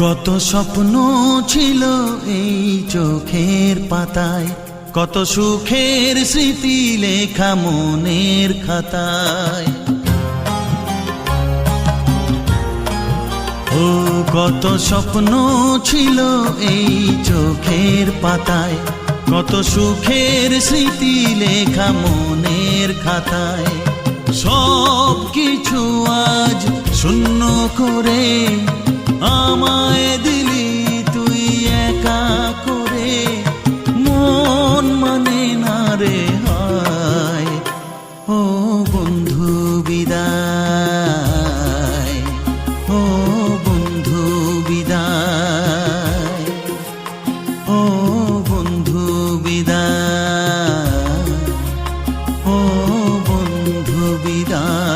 কত স্বপ্ন ছিল এই চোখের পাতায়, কত সুখের স্মৃতি লেখা মনের খাতায়। ও কত স্বপ্ন ছিল এই চোখের পাতায়, কত সুখের স্মৃতি লেখা মনের খাতায়। সব কিছু আজ শূন্য করে আমায় দিলি তুই একা করে, মন মানে না রে হায়। ও বন্ধু বিদায়, ও বন্ধু বিদায়, ও বন্ধু বিদায়, ও বন্ধু বিদায়।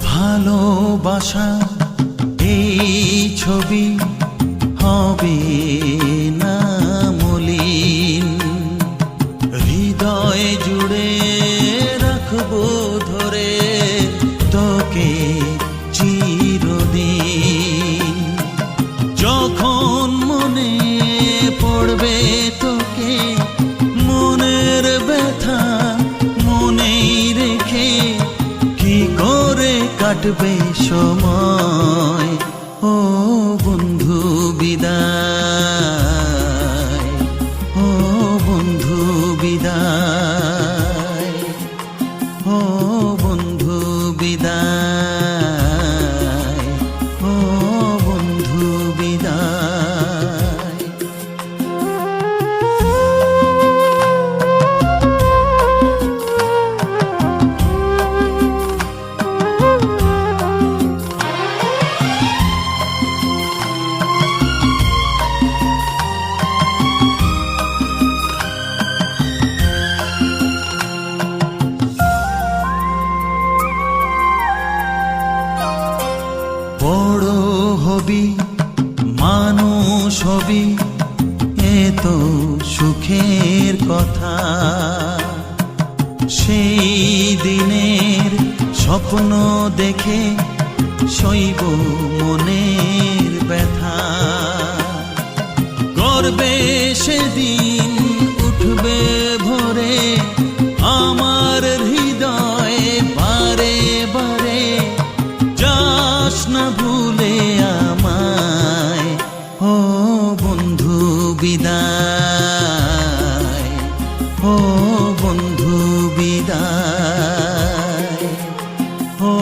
ভালোবাসা এই ছবি হবে না মলিন, হৃদয় জুড়ে রাখবো ধরে তোকে চিরদিন। যখন মনে পড়বে তোকে মনের ব্যথা মনেই রেখে, কি করে কাটবে সময়। ও বন্ধু বিদায়, ও বন্ধু বিদায়, ও বন্ধু বিদায়, ও বন্ধু বিদায়। বড় হবি মানুষ হবি এত সুখের কথা, সেই দিনের স্বপ্ন দেখে সইব মনের ব্যথা। গর্বে সেদিন উঠবে ভরে আমার হৃদয় বারে বারে, যাস না ভুলে আমায়। ও বন্ধু বিদায়, ও বন্ধু বিদায়, ও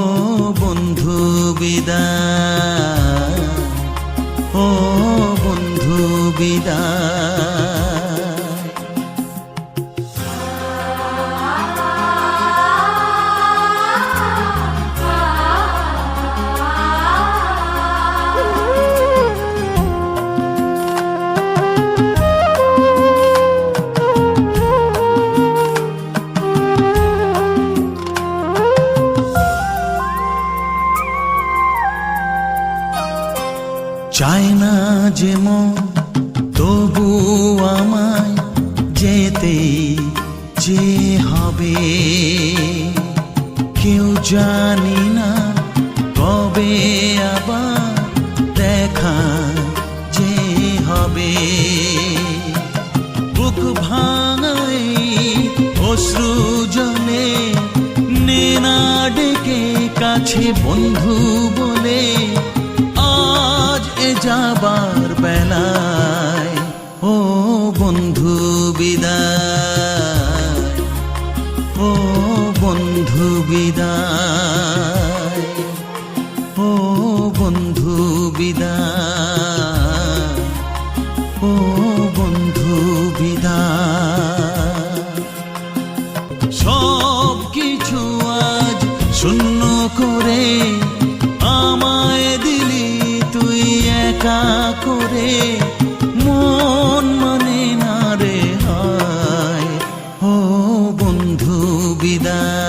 বন্ধু বিদায়, ও বন্ধু বিদায়। চায় না যে মন তবু আমায় যেতে যে হবে, কেউ জানি না কবে আবার দেখা যে হবে। বুক ভাঙাই অশ্রু জলে নে না ডেকে কাছে বন্ধু বলে, আজ এ যাবার বেলায়। ও বন্ধু বিদায়, ও বন্ধু বিদায়, ও বন্ধু বিদায়, ও বন্ধু বিদায়। সব কিছু আজ শূন্য করে আমায় দিলি তুই একা করে মন মানে না রে হায় ও বন্ধু বিদায়।